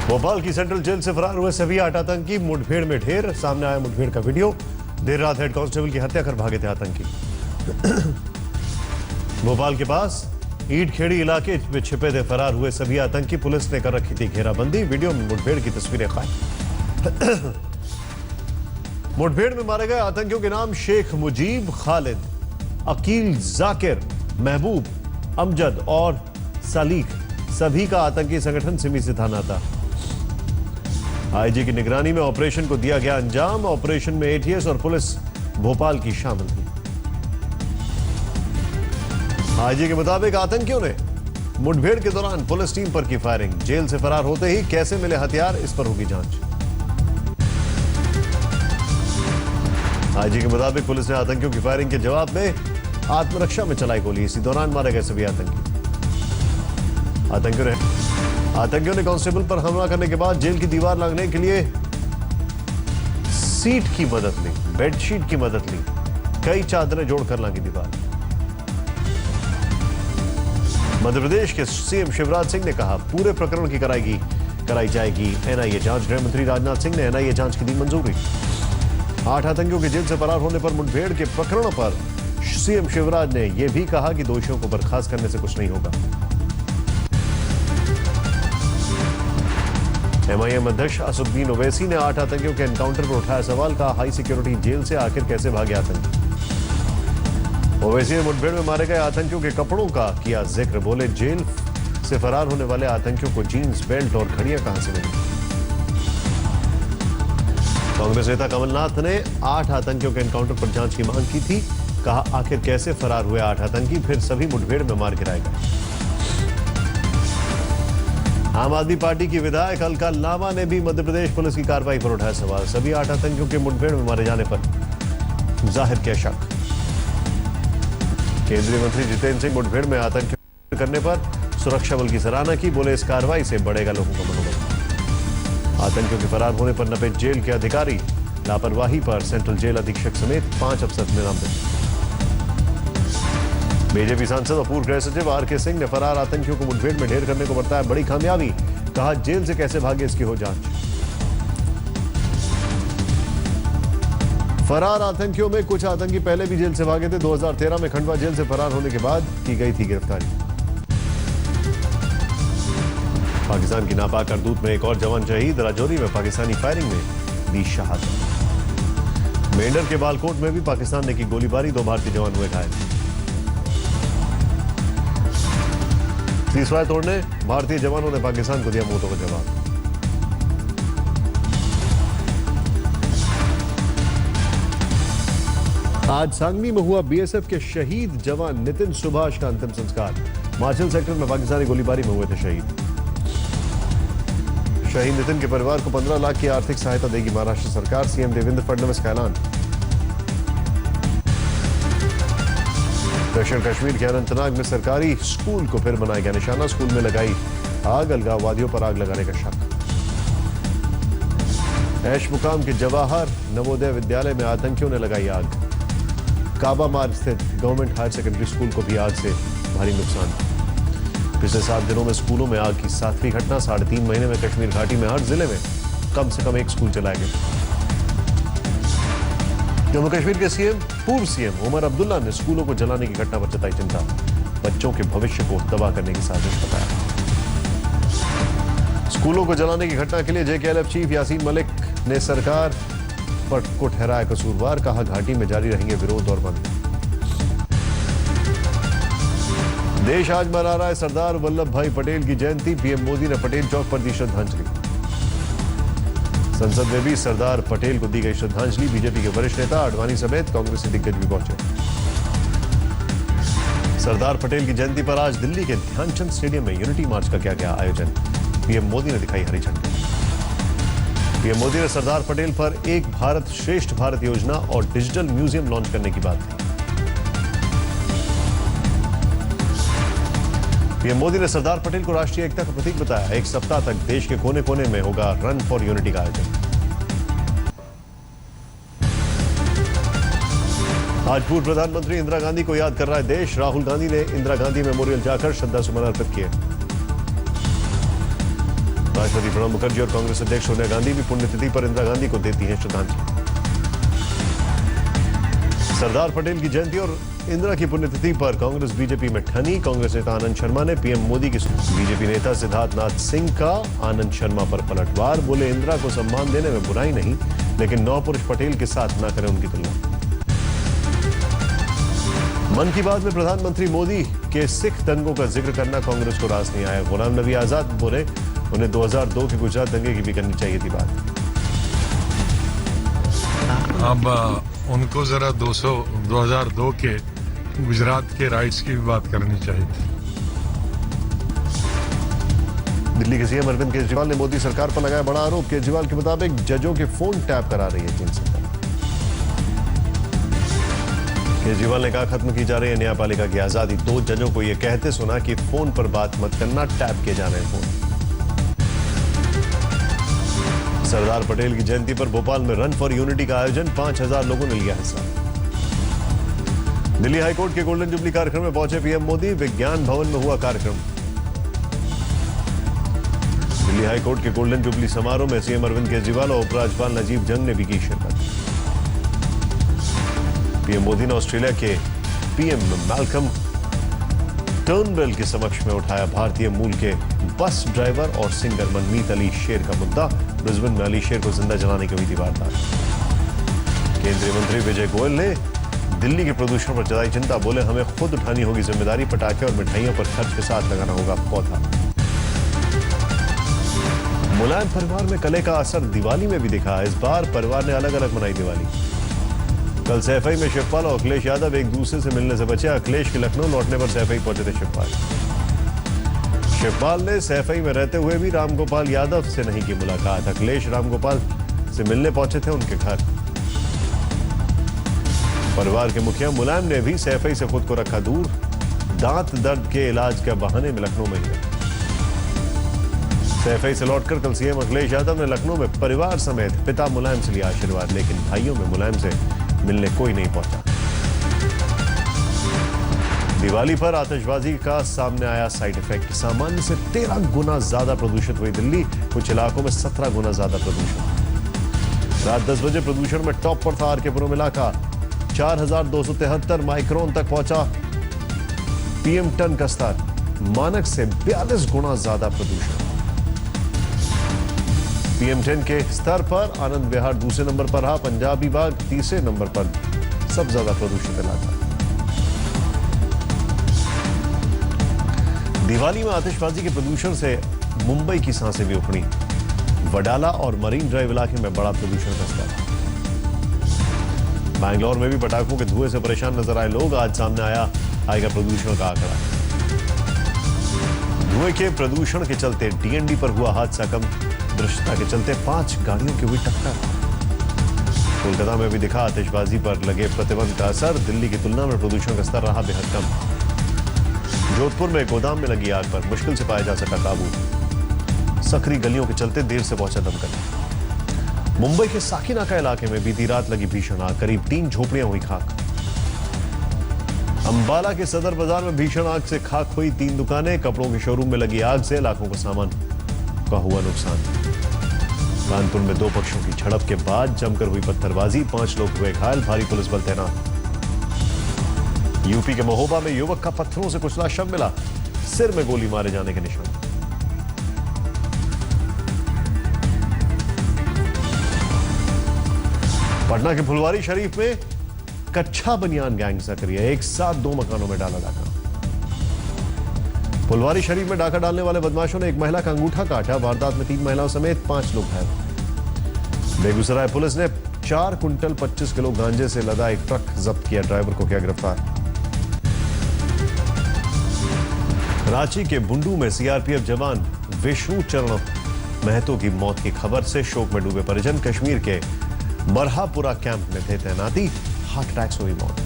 भोपाल की central jail से फरार हुए सभी 8 आतंकी मुठभेड़ में ढेर। सामने आया मुठभेड़ का वीडियो। देर रात हेड कांस्टेबल की हत्या कर भागे थे आतंकी। भोपाल के पास ईट खेड़ी इलाके में छिपे थे फरार हुए सभी आतंकी। पुलिस ने कर रखी थी घेराबंदी। वीडियो में मुठभेड़ की तस्वीरें कायम। मुठभेड़ में मारे गए आतंकियों के नाम शेख मुजीब, खालिद, अकील, जाकिर, महबूब, अमजद और सालिक। सभी का आतंकी संगठन सिमी से थाना था। आईजी की निगरानी में ऑपरेशन को दिया गया अंजाम। ऑपरेशन में एटीएस और पुलिस भोपाल की शामिल थी। आईजी के मुताबिक आतंकियों ने मुठभेड़ के दौरान पुलिस टीम पर की फायरिंग। जेल से फरार होते ही कैसे मिले हथियार, इस पर होगी जांच। आईजी के मुताबिक पुलिस ने आतंकियों की फायरिंग के जवाब में आत्मरक्षा में चलाई गोली। इसी दौरान मारे गए सभी आतंकी। आतंकियों ने कांस्टेबल पर हमला करने के बाद जेल की दीवार लांघने के लिए सीट की मदद ली, बेडशीट की मदद ली। कई चादरें जोड़कर लांघी दीवार। मध्य प्रदेश के सीएम शिवराज सिंह ने कहा पूरे प्रकरण की कराई जाएगी एनआईए जांच। गृह मंत्री राजनाथ सिंह ने एनआईए जांच की दी मंजूरी। 8 आतंकियों के जेल से फरार होने पर मुठभेड़ के प्रकरणों पर सीएम शिवराज ने यह भी कहा कि दोषियों को बर्खास्त करने से कुछ नहीं होगा। एमआईएम अध्यक्ष असदुद्दीन ओवैसी ने 8 आतंकियों के एनकाउंटर पर उठाया सवाल। कहा हाई सिक्योरिटी जेल से आखिर कैसे भागे आतंकी। ओवैसी ने मुठभेड़ में मारे गए आतंकियों के कपड़ों का किया जिक्र। बोले जेल से फरार होने वाले आतंकियों को जीन्स, बेल्ट और घड़ियां कहां से मिली। कांग्रेस नेता कमलनाथ ने 8 आतंकियों के एनकाउंटर पर जांच की मांग की थी। कहा आखिर कैसे फरार हुए 8 आतंकी, फिर सभी मुठभेड़ में मार गिराए गए। आम आदमी पार्टी की विधायक अलका लांबा ने भी मध्य प्रदेश पुलिस की कार्रवाई पर उठाया सवाल। सभी 8 आतंकियों के मुठभेड़ में मारे जाने पर जाहिर किया शक। केंद्रीय मंत्री जितेंद्र सिंह मुठभेड़ में आतंकी करने पर सुरक्षा बल की सराहना की। बोले इस कार्रवाई से बढ़ेगा लोगों का मनोबल। आतंकियों के फरार होने पर नपे जेल के अधिकारी। लापरवाही पर सेंट्रल जेल अधीक्षक समेत 5 अफसर निलंबित। बीजेपी सांसद और पूर्व गृह सचिव आरके सिंह ने फरार आतंकियों को मुठभेड़ में ढेर करने को बताया बड़ी कामयाबी। कहा जेल से कैसे भागे इसकी हो जांच। फरार आतंकियों में कुछ आतंकी पहले भी जेल से भागे थे। 2013 में खंडवा जेल से फरार होने के बाद की गई थी गिरफ्तारी। पाकिस्तान की नापाक करतूत में एक और जवान शहीद। राजौरी में पाकिस्तानी फायरिंग में दी शहादत। मेंढर के बालकोट में भी पाकिस्तान ने की गोलीबारी। 2 भारतीय जवान हुए घायल। सीजफायर तोड़ने भारतीय जवानों ने पाकिस्तान को दिया मुंहतोड़ जवाब। आज सांगली में हुआ बीएसएफ के शहीद जवान नितिन सुभाष का अंतिम संस्कार। मार्शल सेक्टर में पाकिस्तानी गोलीबारी में हुए थे शहीद। शहीद नितिन के परिवार को 15 लाख की आर्थिक सहायता देगी महाराष्ट्र सरकार। सीएम देवेंद्र फडणवीस का ऐलान। दक्षिण कश्मीर के अनंतनाग में सरकारी स्कूल को फिर बनाया गया निशाना। स्कूल में लगाई आग। अलगाववादियों पर आग लगाने का शक। ऐश मुकाम के जवाहर नवोदय विद्यालय में आतंकियों ने लगाई आग। काबा मार्ग स्थित गवर्नमेंट हायर सेकेंडरी स्कूल को भी आग से भारी नुकसान। पिछले 7 दिनों में स्कूलों में आग की 7वीं घटना। 3.5 महीने में कश्मीर घाटी में हर जिले में कम से कम एक स्कूल चलाए गए। जम्मू कश्मीर के पूर्व सीएम उमर अब्दुल्ला ने स्कूलों को जलाने की घटना पर जताई चिंता। बच्चों के भविष्य को तबाह करने की साजिश बताया। स्कूलों को जलाने की घटना के लिए जेकेएलएफ चीफ यासीन मलिक ने सरकार को ठहराया कसूरवार। कहा घाटी में जारी रहेंगे विरोध और बंद। देश आज मना रहा है सरदार वल्लभ भाई पटेल की जयंती। पीएम मोदी ने पटेल चौक पर दी श्रद्धांजलि। संसद में भी सरदार पटेल को दी गई श्रद्धांजलि। बीजेपी के वरिष्ठ नेता आडवाणी समेत कांग्रेसी दिग्गज भी पहुंचे। सरदार पटेल की जयंती पर आज दिल्ली के ध्यानचंद स्टेडियम में यूनिटी मार्च का किया गया आयोजन। पीएम मोदी ने दिखाई हरी झंडी। पीएम मोदी ने सरदार पटेल पर एक भारत श्रेष्ठ भारत योजना और डिजिटल म्यूजियम लॉन्च करने की बात की। पीएम मोदी ने सरदार पटेल को राष्ट्रीय एकता का प्रतीक बताया। 1 सप्ताह तक देश के कोने कोने में होगा रन फॉर यूनिटी का आयोजन। आज पूर्व प्रधानमंत्री इंदिरा गांधी को याद कर रहा है देश। राहुल गांधी ने इंदिरा गांधी मेमोरियल जाकर श्रद्धा सुमन अर्पित किए। राष्ट्रपति प्रणब मुखर्जी और कांग्रेस अध्यक्ष सोनिया गांधी भी पुण्यतिथि पर इंदिरा गांधी को देती हैं श्रद्धांजलि। सरदार पटेल की जयंती और इंदिरा की पुण्यतिथि पर कांग्रेस बीजेपी में ठनी। कांग्रेस नेता आनंद शर्मा ने पीएम मोदी की बीजेपी नेता सिद्धार्थनाथ सिंह का आनंद शर्मा पर पलटवार। बोले इंदिरा को सम्मान देने में बुराई नहीं, लेकिन नौ पुरुष पटेल के साथ न करें उनकी तुलना। मन की बात में प्रधानमंत्री मोदी के सिख दंगों का जिक्र करना कांग्रेस को रास नहीं आया। गुलाम नबी आजाद बोले उन्हें 2002 के गुजरात दंगे की भी करनी चाहिए थी बात। अब उनको जरा 2002 के गुजरात के राइट्स की भी बात करनी चाहिए थी। दिल्ली के सीएम अरविंद केजरीवाल ने मोदी सरकार पर लगाया बड़ा आरोप। केजरीवाल के मुताबिक जजों के फोन टैप करा रही है केंद्र सरकार। केजरीवाल ने कहा खत्म की जा रही है न्यायपालिका की आजादी। 2 जजों को यह कहते सुना कि फोन पर बात मत करना, टैप किए जा रहे हैं फोन। सरदार पटेल की जयंती पर भोपाल में रन फॉर यूनिटी का आयोजन, 5000 लोगों ने लिया हिस्सा। दिल्ली हाईकोर्ट के गोल्डन जुबली कार्यक्रम में पहुंचे पीएम मोदी। विज्ञान भवन में हुआ कार्यक्रम। दिल्ली हाईकोर्ट के गोल्डन जुबली समारोह में सीएम अरविंद केजरीवाल और उपराज्यपाल नजीब जंग ने भी की शिरकत। पीएम मोदी ने ऑस्ट्रेलिया के पीएम मैल्कम टर्नबेल के समक्ष में उठाया भारतीय मूल के बस ड्राइवर और सिंगर मनमीत अली शेर का मुद्दा। ब्रिस्बेन में अली शेर को जिंदा जलाने की हुई थी वारदात। केंद्रीय मंत्री विजय गोयल ने दिल्ली के प्रदूषण पर जताई चिंता। बोले हमें खुद उठानी होगी जिम्मेदारी, पटाखे और मिठाइयों पर खर्च के साथ लगाना होगा पौधा। मुलायम परिवार में कले का असर दिवाली में भी दिखा। इस बार परिवार ने अलग अलग मनाई दिवाली। कल सैफई में शिवपाल और अखिलेश यादव एक दूसरे से मिलने से बचे। अखिलेश के लखनऊ लौटने पर सैफई पहुंचे थे शिवपाल। शिवपाल ने सैफई में रहते हुए भी रामगोपाल यादव से नहीं की मुलाकात। अखिलेश रामगोपाल से मिलने पहुंचे थे उनके घर। परिवार के मुखिया मुलायम ने भी सैफई से खुद को रखा दूर। दांत दर्द के इलाज के बहाने में लखनऊ में ही। सैफई से लौटकर कल सीएम अखिलेश यादव ने लखनऊ में परिवार समेत पिता मुलायम से लिया आशीर्वाद, लेकिन भाइयों में मुलायम से मिलने कोई नहीं पहुंचा। दिवाली पर आतिशबाजी का सामने आया साइड इफेक्ट। सामान्य से 13 गुना ज्यादा प्रदूषित हुई दिल्ली। कुछ इलाकों में 17 गुना ज्यादा प्रदूषण। रात 10 बजे प्रदूषण में टॉप पर था आर के पुरम इलाका। 4273 माइक्रोन तक पहुंचा पीएम टन का स्तर। मानक से 42 गुना ज्यादा प्रदूषण। पीएम 10 के स्तर पर आनंद विहार दूसरे नंबर पर रहा। पंजाबी बाग तीसरे नंबर पर सबसे ज्यादा प्रदूषित इलाका। दिवाली में आतिशबाजी के प्रदूषण से मुंबई की सांसें भी उखड़ी। वडाला और मरीन ड्राइव इलाके में बड़ा प्रदूषण का स्तर। बैंगलोर में भी पटाखों के धुएं से परेशान नजर आए लोग। आज सामने आएगा प्रदूषण का आंकड़ा। धुएं के प्रदूषण के चलते डीएनडी पर हुआ हादसा। कम दृश्यता के चलते 5 गाड़ियों की हुई टक्कर। कोलकाता में भी दिखा आतिशबाजी पर लगे प्रतिबंध का असर। दिल्ली की तुलना में प्रदूषण का स्तर रहा बेहद कम। जोधपुर में गोदाम में लगी आग पर मुश्किल से पाया जा सका काबू। सकरी गलियों के चलते देर से पहुंचा दमकल। मुंबई के साकीनाका इलाके में बीती रात लगी भीषण आग। करीब 3 झोपड़ियां हुई खाक। अंबाला के सदर बाजार में भीषण आग से खाक हुई 3 दुकानें। कपड़ों के शोरूम में लगी आग से लाखों का सामान का हुआ नुकसान। कानपुर में 2 पक्षों की झड़प के बाद जमकर हुई पत्थरबाजी। 5 लोग हुए घायल। भारी पुलिस बल तैनात। यूपी के महोबा में युवक का पत्थरों से कुचला शव मिला। सिर में गोली मारे जाने के निशान। पटना के फुलवारी शरीफ में कच्चा बनियान गैंग सक्रिय। एक साथ 2 मकानों में डाला डाका। फुलवारी शरीफ में डाका डालने वाले बदमाशों ने एक महिला का अंगूठा काटा। वारदात में 3 महिलाओं समेत 5 लोग घायल। बेगूसराय पुलिस ने 4 कुंटल 25 किलो गांजे से लदा एक ट्रक जब्त किया। ड्राइवर को किया गिरफ्तार। रांची के बुंडू में सीआरपीएफ जवान विष्णु चरण महतो की मौत की खबर से शोक में डूबे परिजन। कश्मीर के मरहापुरा कैंप में थे तैनाती। हार्ट अटैक से हुई मौत।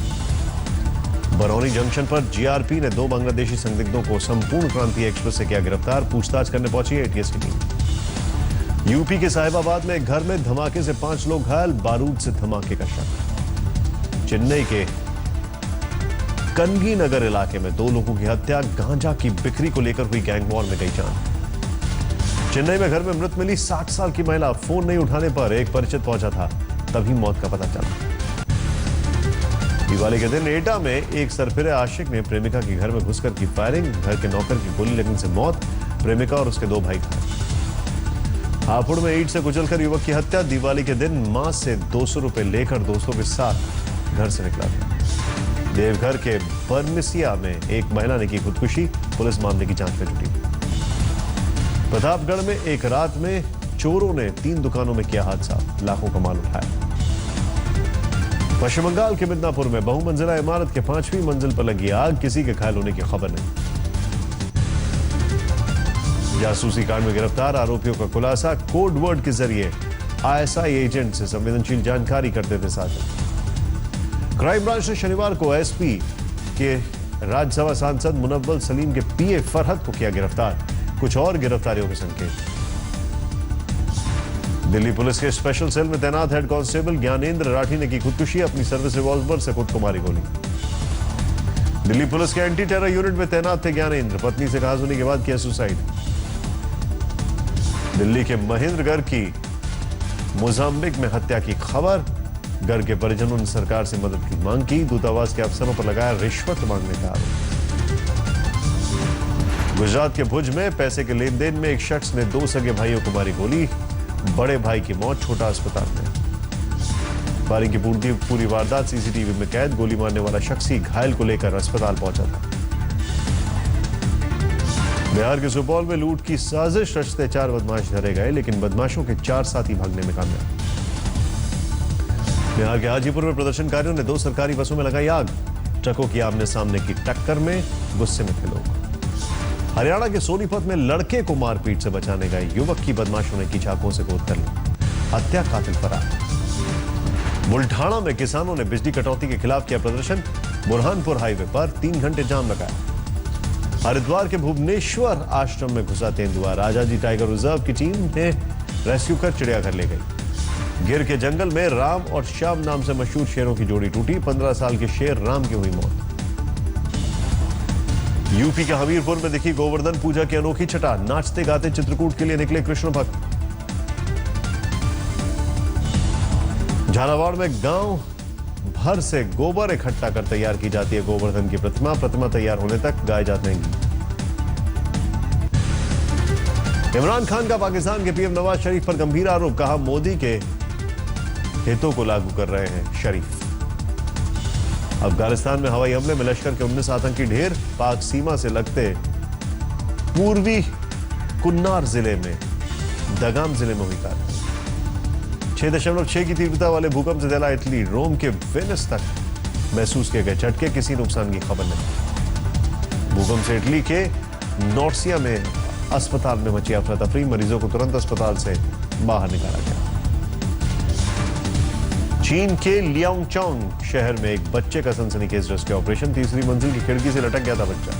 बरौनी जंक्शन पर जीआरपी ने 2 बांग्लादेशी संदिग्धों को संपूर्ण क्रांति एक्सप्रेस से किया गिरफ्तार। पूछताछ करने पहुंची एटीएस की टीम। यूपी के साहिबाबाद में एक घर में धमाके से 5 लोग घायल। बारूद से धमाके का शक। चेन्नई के कनगी नगर इलाके में 2 लोगों की हत्या। गांजा की बिक्री को लेकर हुई गैंग वॉर में गई जान। चेन्नई में घर में मृत मिली 60 साल की महिला। फोन नहीं उठाने पर एक परिचित पहुंचा था, तभी मौत का पता चला। दिवाली के दिन एटा में एक सरफिरे आशिक ने प्रेमिका के घर में घुसकर की फायरिंग। घर के नौकर की गोली लगने से मौत, प्रेमिका और उसके 2 भाई घायल। हापुड़ में ईंट से कुचलकर युवक की हत्या। दिवाली के दिन मां से 200 रुपए लेकर दोस्तों के साथ घर से निकला था। देवघर के बरमिसिया में एक महिला ने की खुदकुशी, पुलिस मामले की जांच में जुटी। प्रतापगढ़ में एक रात में चोरों ने 3 दुकानों में किया हादसा, लाखों का माल उठाया। पश्चिम बंगाल के मिदनापुर में बहुमंजिला इमारत के 5वीं मंजिल पर लगी आग, किसी के घायल होने की खबर नहीं। जासूसी कांड में गिरफ्तार आरोपियों का खुलासा, कोड वर्ड के जरिए आईएसआई एजेंट से संवेदनशील जानकारी करते थे साथ। क्राइम ब्रांच ने शनिवार को एसपी के राज्यसभा सांसद मुनव्वल सलीम के पीए फरहत को किया गिरफ्तार। कुछ और गिरफ्तारियों के संकेत। दिल्ली पुलिस के स्पेशल सेल में तैनात हेड कांस्टेबल ज्ञानेंद्र राठी ने की खुदकुशी, अपनी सर्विस रिवॉल्वर से खुद को मारी गोली। दिल्ली पुलिस के एंटी टेरर यूनिट में तैनात थे ज्ञानेंद्र, पत्नी से कहा सुनी के बाद किया सुसाइड। दिल्ली के महेंद्रगढ़ की मोजाम्बिक में हत्या की खबर, घर के परिजनों ने सरकार से मदद की मांग की। दूतावास के अफसरों पर लगाया रिश्वत मांगने का आरोप। गुजरात के भुज में पैसे के लेन देन में एक शख्स ने 2 सगे भाइयों को मारी गोली, बड़े भाई की मौत छोटा अस्पताल में। फायरिंग की पूरी वारदात सीसीटीवी में कैद, गोली मारने वाला शख्स ही घायल को लेकर अस्पताल पहुंचा था। बिहार के सुपौल में लूट की साजिश रचते 4 बदमाश धरे गए, लेकिन बदमाशों के 4 साथी भागने में कामयाब। बिहार के हाजीपुर में प्रदर्शनकारियों ने 2 सरकारी बसों में लगाई आग, ट्रकों की आमने सामने की टक्कर में गुस्से में थे लोग। हरियाणा के सोनीपत में लड़के को मारपीट से बचाने गए युवक की बदमाशों ने की चाकुओं से गोद कर ली, हत्या, कातिल फरार। बुल्ढाना में किसानों ने बिजली कटौती के खिलाफ किया प्रदर्शन, बुरहानपुर हाईवे पर 3 घंटे जाम लगाया। हरिद्वार के भुवनेश्वर आश्रम में घुसा तेंदुआ, राजाजी टाइगर रिजर्व की टीम ने रेस्क्यू कर चिड़ियाघर ले गई। गिर के जंगल में राम और श्याम नाम से मशहूर शेरों की जोड़ी टूटी, 15 साल के शेर राम की हुई मौत। यूपी के हमीरपुर में दिखी गोवर्धन पूजा की अनोखी छटा, नाचते गाते चित्रकूट के लिए निकले कृष्ण भक्त। झालावाड़ में गांव भर से गोबर इकट्ठा कर तैयार की जाती है गोवर्धन की प्रतिमा, प्रतिमा तैयार होने तक गाय जात नहीं। इमरान खान का पाकिस्तान के पीएम नवाज शरीफ पर गंभीर आरोप, कहा मोदी के हितों को लागू कर रहे हैं शरीफ। अफगानिस्तान में हवाई हमले में लश्कर के 19 आतंकी ढेर, पाक सीमा से लगते पूर्वी कुन्नार जिले में दगाम जिले में हुई कार्रवाई। 6.6 की तीव्रता वाले भूकंप से दहला इटली, रोम के वेनिस तक महसूस किए गए झटके, किसी नुकसान की खबर नहीं। भूकंप से इटली के नोर्सिया में अस्पताल में मची अफरा तफरी, मरीजों को तुरंत अस्पताल से बाहर निकाला गया। चीन के लियांगचोंग शहर में एक बच्चे का सनसनीखेज रेस्क्यू ऑपरेशन, 3री मंजिल की खिड़की से लटक गया था बच्चा।